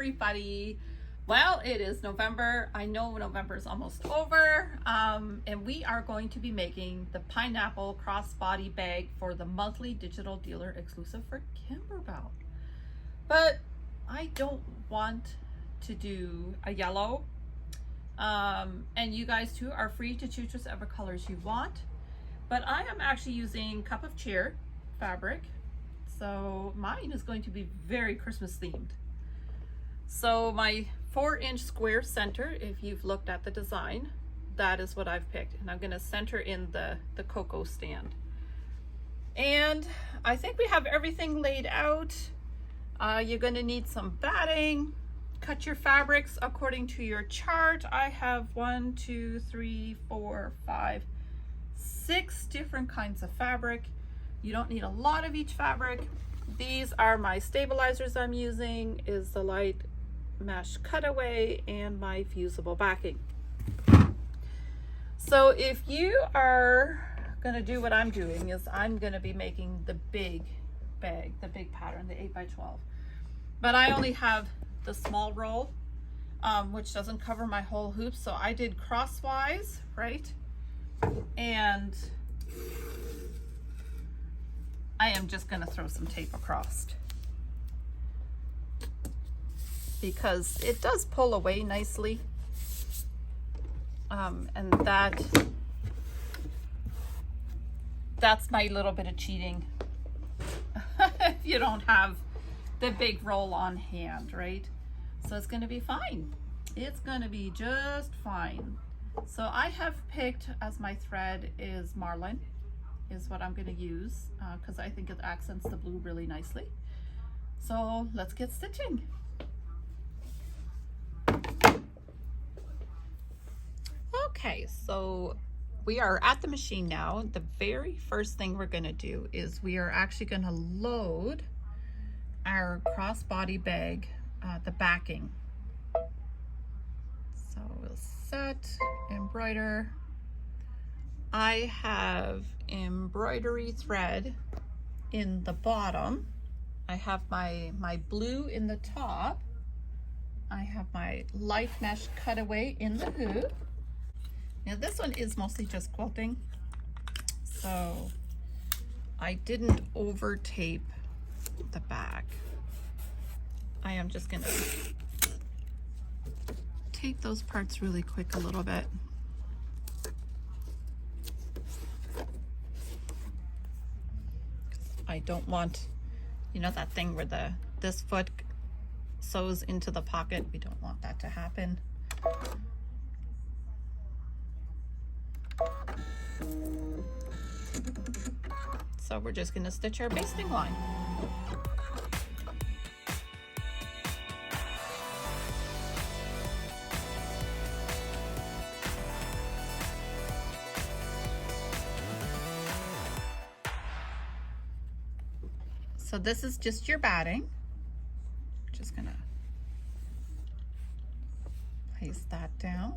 everybody. Well, it is November. I know November is almost over, and we are going to be making the pineapple crossbody bag for the monthly digital dealer exclusive for Kimberbell. But I don't want to do a yellow, and you guys too are free to choose whichever colors you want. But I am actually using cup of cheer fabric, so mine is going to be very Christmas themed. So my 4-inch square center, if you've looked at the design, that is what I've picked, and I'm going to center in the cocoa stand. And I think we have everything laid out. You're going to need some batting. Cut your fabrics according to your chart. I have 1, 2, 3, 4, 5, 6 different kinds of fabric. You don't need a lot of each fabric. These are my stabilizers I'm using, is the light mesh cutaway and my fusible backing. So if you are going to do what I'm doing, is I'm going to be making the big bag, the big pattern, the 8x12. But I only have the small roll, which doesn't cover my whole hoop. So I did crosswise, right? And I am just going to throw some tape across, because it does pull away nicely, and that's my little bit of cheating. If you don't have the big roll on hand, right? So it's going to be fine. It's going to be just fine. So I have picked as my thread is marlin, is what I'm going to use, because I think it accents the blue really nicely. So let's get stitching. Okay, so we are at the machine now. The very first thing we're going to do is we are actually going to load our crossbody bag, the backing. So we'll set, embroider. I have embroidery thread in the bottom. I have my blue in the top. I have my light mesh cutaway in the hoop. Now this one is mostly just quilting, so I didn't over tape the back. I am just gonna tape those parts really quick a little bit. I don't want, you know, that thing where this foot sews into the pocket. We don't want that to happen. So we're just going to stitch our basting line. So this is just your batting. Just going to place that down.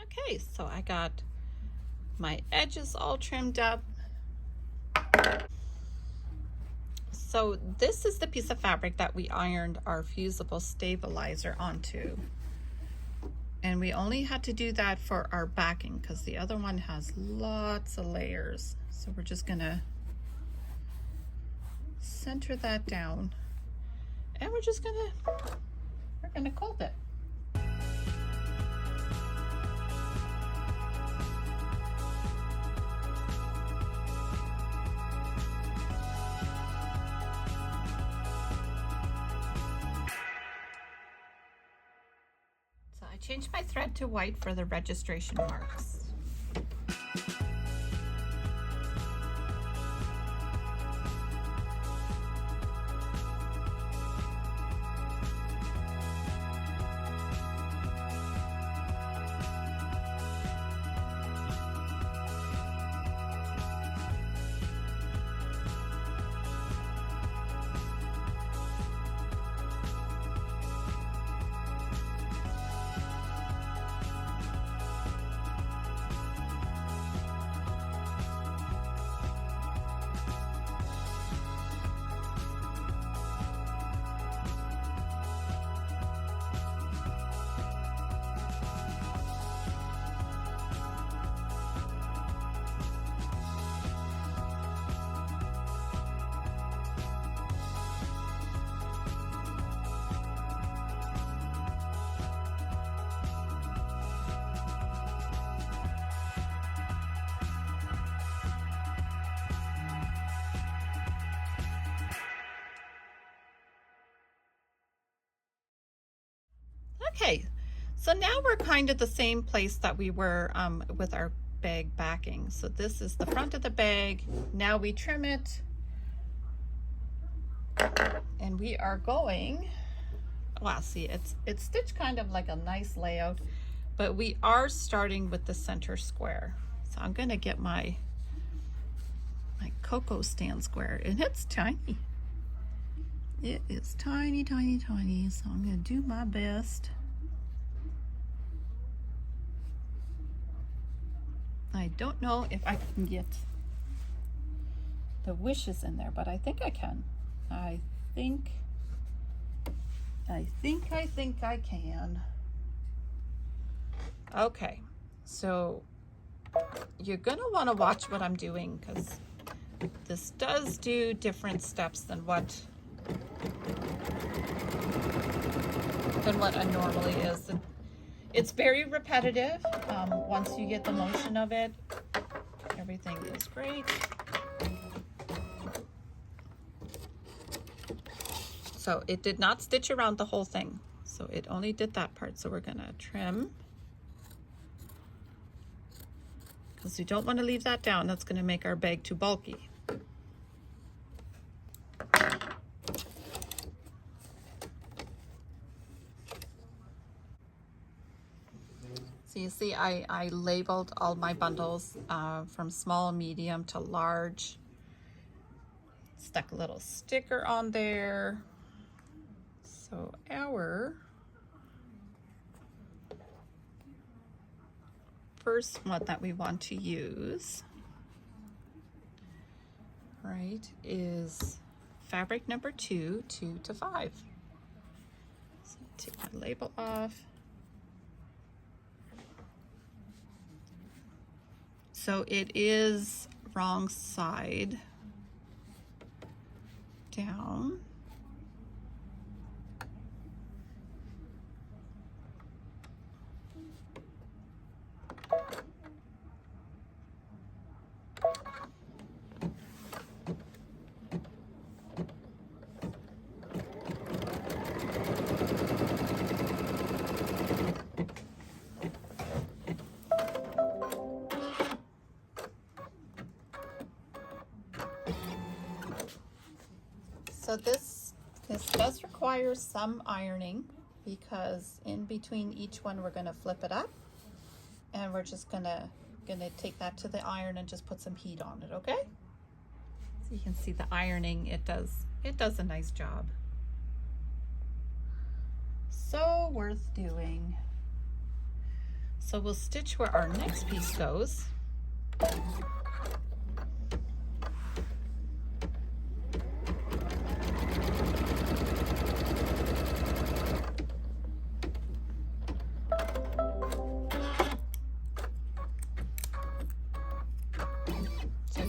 Okay, so I got my edges all trimmed up. So this is the piece of fabric that we ironed our fusible stabilizer onto. And we only had to do that for our backing because the other one has lots of layers. So we're just gonna center that down, and we're gonna quilt it. Change my thread to white for the registration marks. Okay, so now we're kind of the same place that we were with our bag backing. So this is the front of the bag. Now we trim it, and we are going, well, see, it's stitched kind of like a nice layout, but we are starting with the center square. So I'm gonna get my cocoa stand square, and it's tiny. It is tiny, tiny, tiny. So I'm gonna do my best. I don't know if I can get the wishes in there, but I think I can. I think I can. Okay, so you're gonna want to watch what I'm doing, because this does do different steps than what it normally is. It's very repetitive. Once you get the motion of it, everything is great. So it did not stitch around the whole thing. So it only did that part. So we're gonna trim, because we don't want to leave that down. That's gonna make our bag too bulky. So you see, I labeled all my bundles from small, medium to large. Stuck a little sticker on there. So our first one that we want to use, right, is fabric number 2, 2 to 5. So take my label off. So it is wrong side down. So this does require some ironing, because in between each one we're going to flip it up, and we're just gonna take that to the iron and just put some heat on it. Okay, so you can see the ironing, it does a nice job. So worth doing. So we'll stitch where our next piece goes.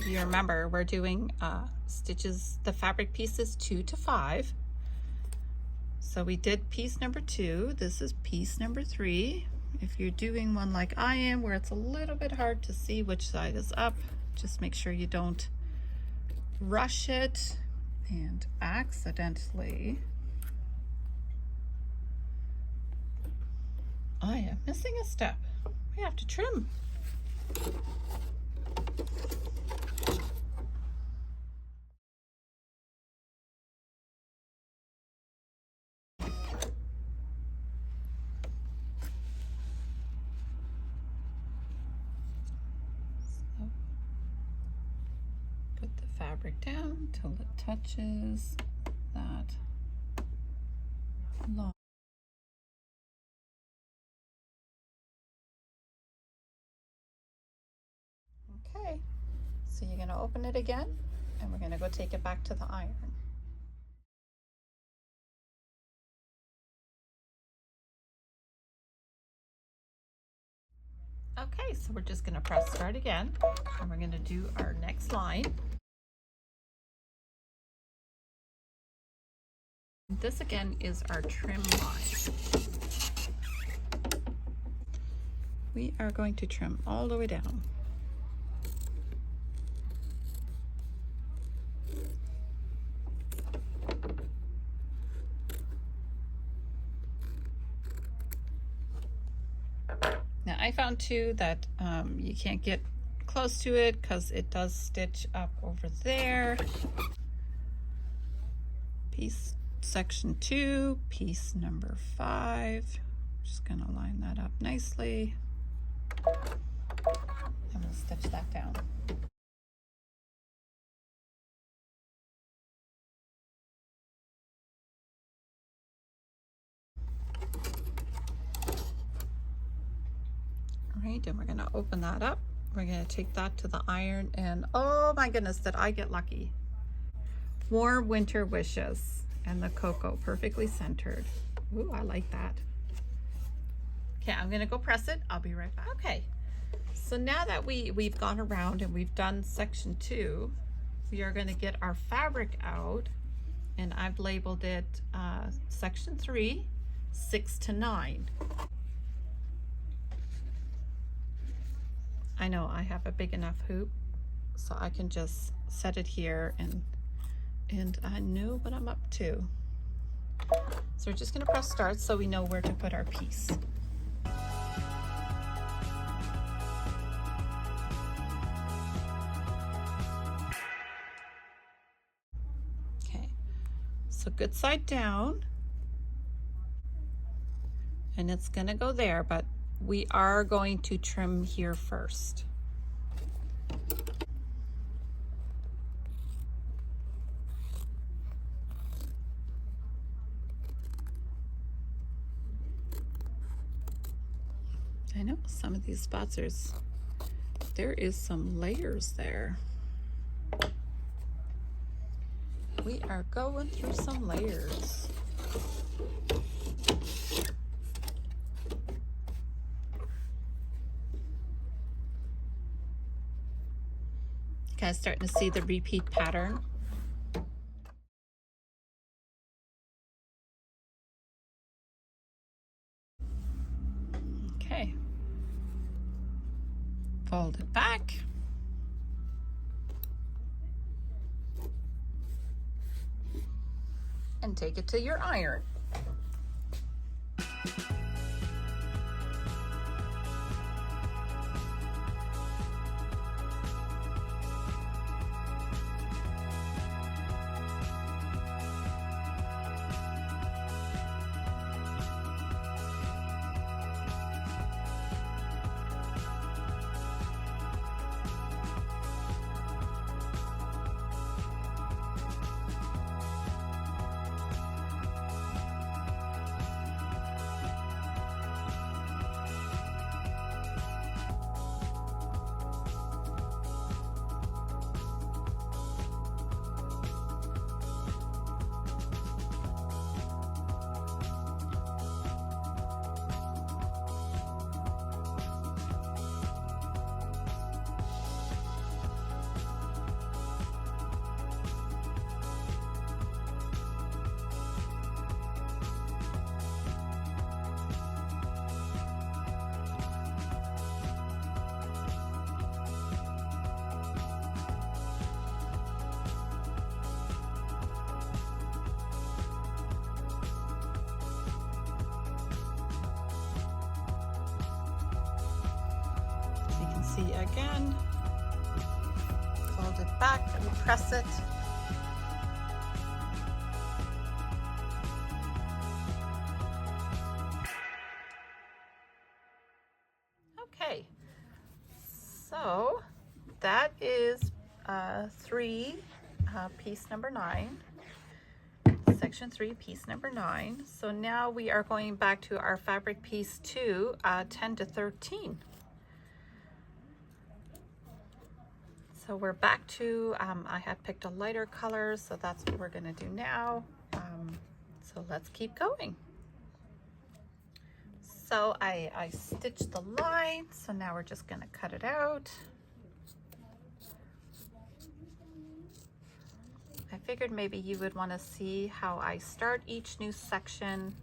You remember, we're doing stitches, the fabric pieces 2 to 5. So we did piece number 2. This is piece number 3. If you're doing one like I am, where it's a little bit hard to see which side is up, just make sure you don't rush it and accidentally. I am missing a step. We have to trim. Fabric down till it touches that line. Okay, so you're going to open it again, and we're going to go take it back to the iron. Okay, so we're just going to press start again, and we're going to do our next line. This again is our trim line. We are going to trim all the way down. I found too that you can't get close to it because it does stitch up over there. Piece section 2, piece number 5. Just gonna line that up nicely. And we'll stitch that down. All right, and we're gonna open that up. We're gonna take that to the iron, and oh my goodness, did I get lucky. Warm winter wishes, and the cocoa perfectly centered. Ooh, I like that. Okay, I'm gonna go press it. I'll be right back. Okay, so now that we've gone around and we've done section 2, we are gonna get our fabric out, and I've labeled it section 3, 6 to 9. I know I have a big enough hoop, so I can just set it here and I know what I'm up to. So we're just gonna press start so we know where to put our piece. Okay, so good side down, and it's gonna go there, but we are going to trim here first. I know some of these spots there is some layers there. We are going through some layers. Kind of starting to see the repeat pattern. Okay. Fold it back. And take it to your iron. See again, fold it back and press it. Okay, so that is 3, piece number 9, section 3, piece number 9. So now we are going back to our fabric piece 2, 10 to 13. So we're back to, I had picked a lighter color, so that's what we're gonna do now. So let's keep going. So I stitched the line, so now we're just gonna cut it out. I figured maybe you would wanna see how I start each new section.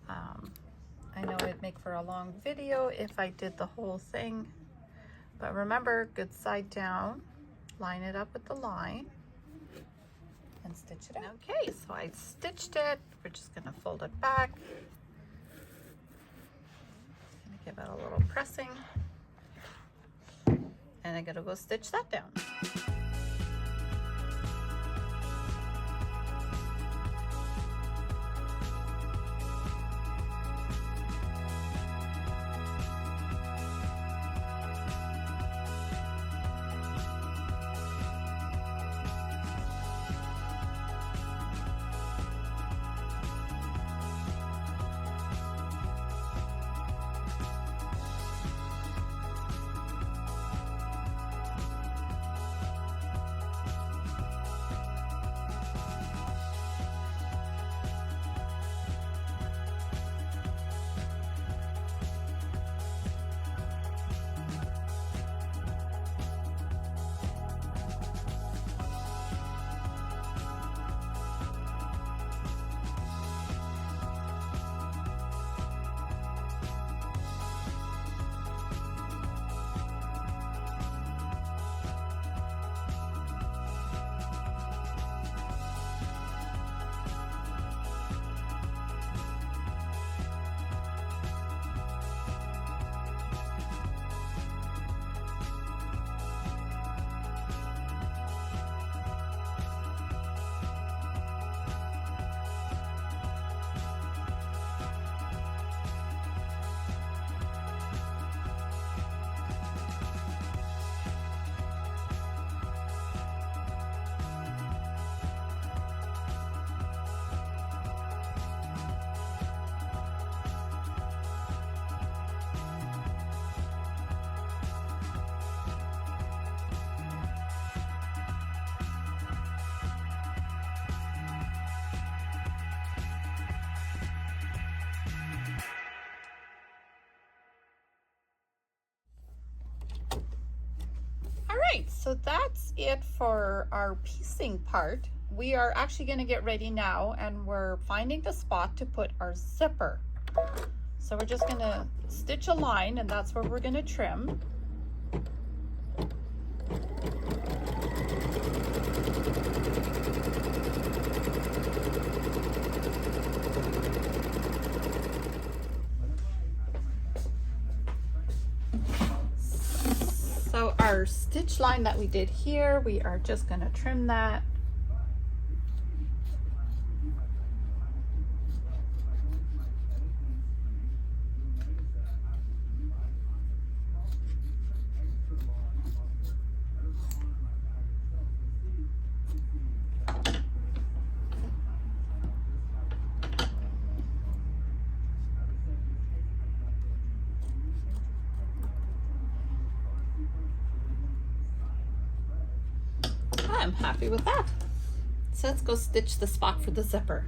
I know it'd make for a long video if I did the whole thing. But remember, good side down, line it up with the line, and stitch it out. Okay, so I stitched it. We're just gonna fold it back. Gonna give it a little pressing. And I'm gonna go stitch that down. Alright, so that's it for our piecing part. We are actually going to get ready now, and we're finding the spot to put our zipper. So we're just going to stitch a line, and that's where we're going to trim. So our stitch line that we did here, we are just going to trim that. I'm happy with that. So let's go stitch the spot for the zipper.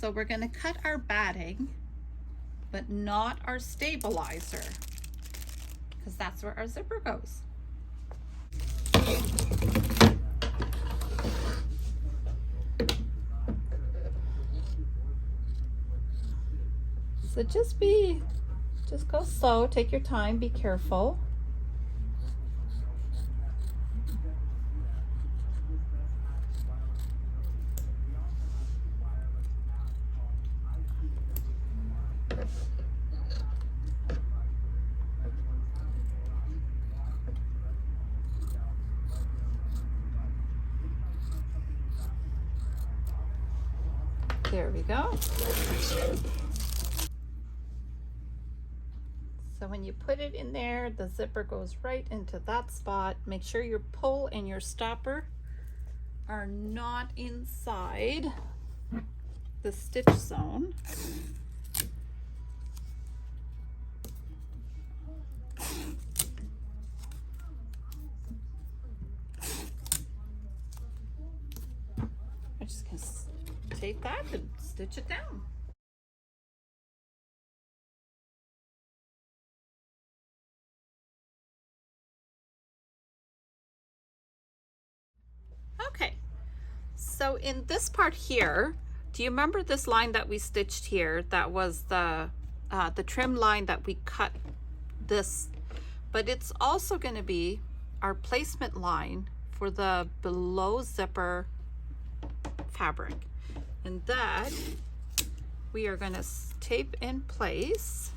So we're going to cut our batting, but not our stabilizer, because that's where our zipper goes. So just go slow, take your time, be careful. There we go. So when you put it in there, the zipper goes right into that spot. Make sure your pull and your stopper are not inside the stitch zone. I'm just going to take that and stitch it down. Okay, So in this part here, do you remember this line that we stitched here? That was the trim line that we cut this, but it's also going to be our placement line for the below zipper fabric, and that we are going to tape in place.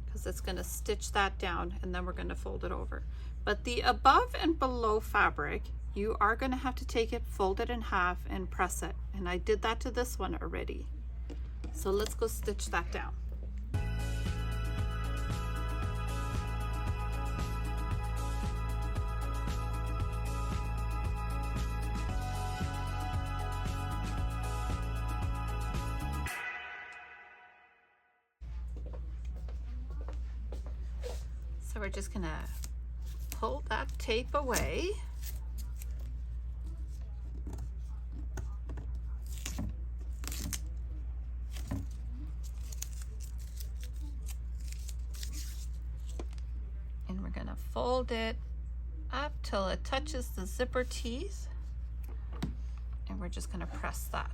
Because it's going to stitch that down, and then we're going to fold it over. But the above and below fabric, you are going to have to take it, fold it in half, and press it. And I did that to this one already. So let's go stitch that down. So we're just gonna pull that tape away. And we're gonna fold it up till it touches the zipper teeth. And we're just gonna press that.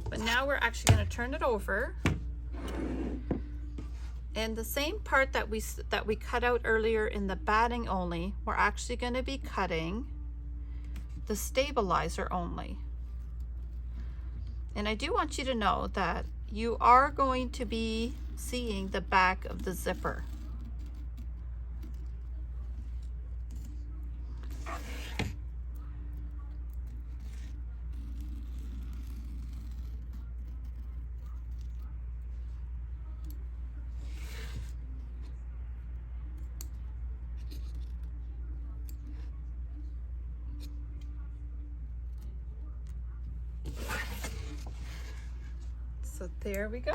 But now we're actually going to turn it over, and the same part that we cut out earlier in the batting only, we're actually going to be cutting the stabilizer only. And I do want you to know that you are going to be seeing the back of the zipper. So there we go.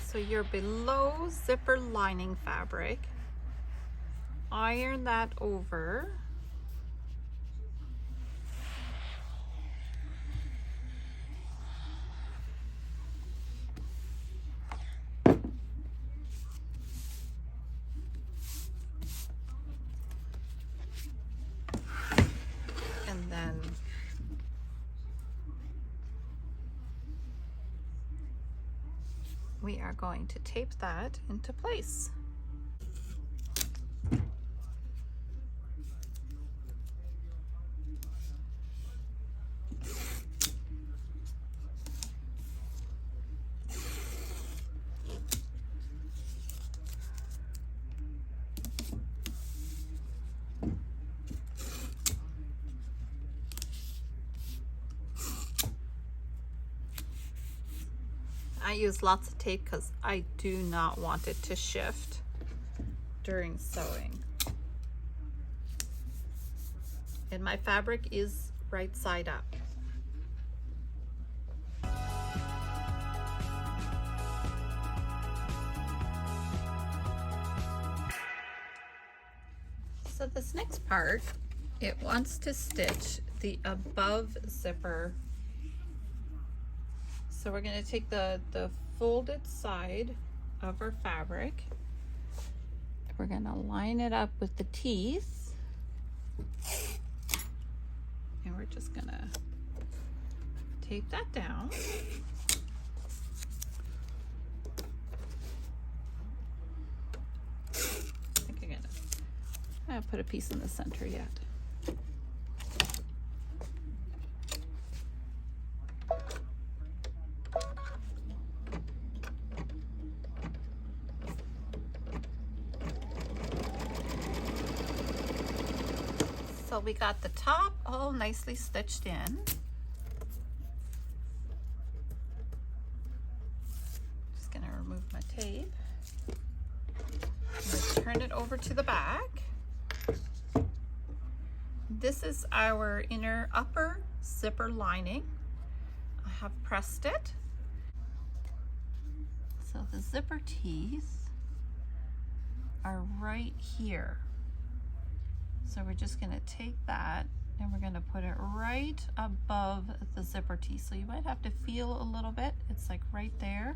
So your below zipper lining fabric, iron that over. And then we are going to tape that into place. I use lots of tape because I do not want it to shift during sewing. And my fabric is right side up. So this next part, it wants to stitch the above zipper. So we're going to take the folded side of our fabric. We're going to line it up with the teeth. And we're just going to tape that down. I think I'm going to put a piece in the center yet. So we got the top all nicely stitched in. Just gonna remove my tape. turn it over to the back. This is our inner upper zipper lining. I have pressed it. So the zipper teeth are right here. So we're just going to take that and we're going to put it right above the zipper teeth. So you might have to feel a little bit. It's like right there.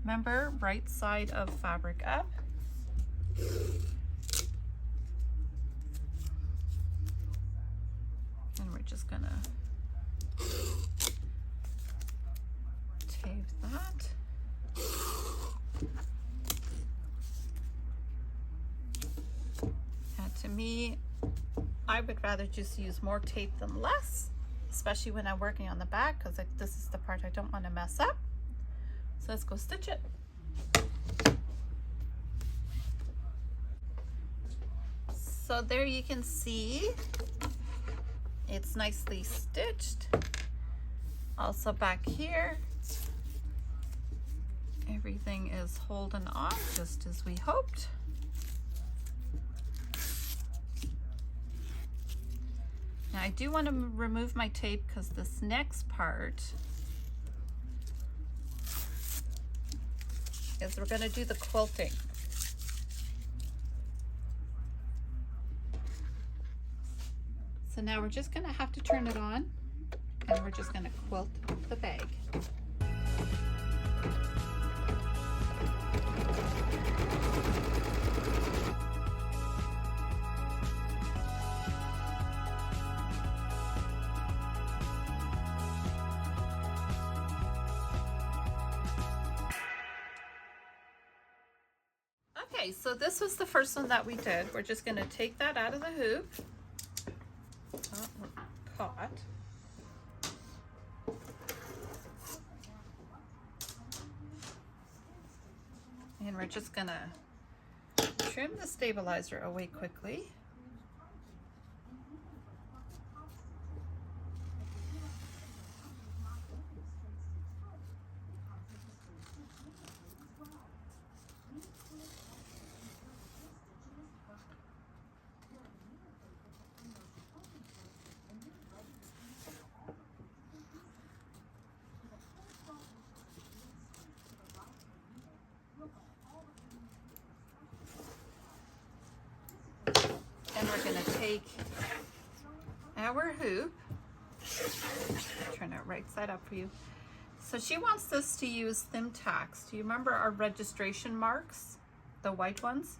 Remember, right side of fabric up. And we're just going to tape that. And to me, I would rather just use more tape than less, especially when I'm working on the back, because this is the part I don't want to mess up. So let's go stitch it. So there you can see it's nicely stitched. Also back here, everything is holding on just as we hoped. Now I do want to remove my tape because this next part is we're going to do the quilting. So now we're just going to have to turn it on and we're just going to quilt the bag. Okay, so this was the first one that we did. We're just going to take that out of the hoop. Caught. And we're just going to trim the stabilizer away quickly. And we're going to take our hoop, turn it right side up for you. So she wants us to use thin tacks. Do you remember our registration marks, the white ones,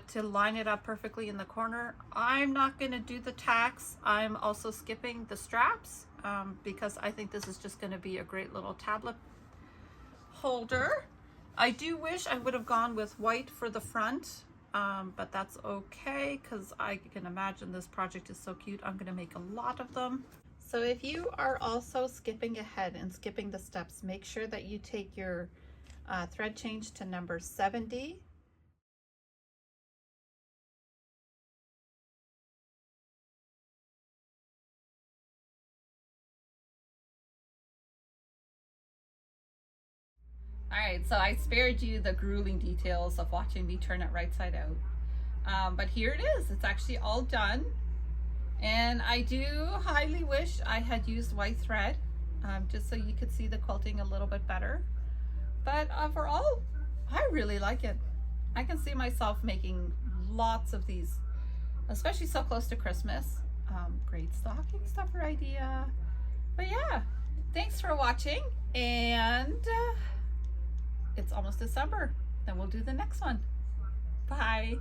to line it up perfectly in the corner? I'm not going to do the tacks. I'm also skipping the straps because I think this is just going to be a great little tablet holder. I do wish I would have gone with white for the front. But that's okay because I can imagine this project is so cute. I'm going to make a lot of them. So if you are also skipping ahead and skipping the steps, make sure that you take your thread change to number 70. All right, so I spared you the grueling details of watching me turn it right side out. But here it is. It's actually all done. And I do highly wish I had used white thread just so you could see the quilting a little bit better. But overall, I really like it. I can see myself making lots of these, especially so close to Christmas. Great stocking stuffer idea. But yeah, thanks for watching. And it's almost December. Then we'll do the next one. Bye.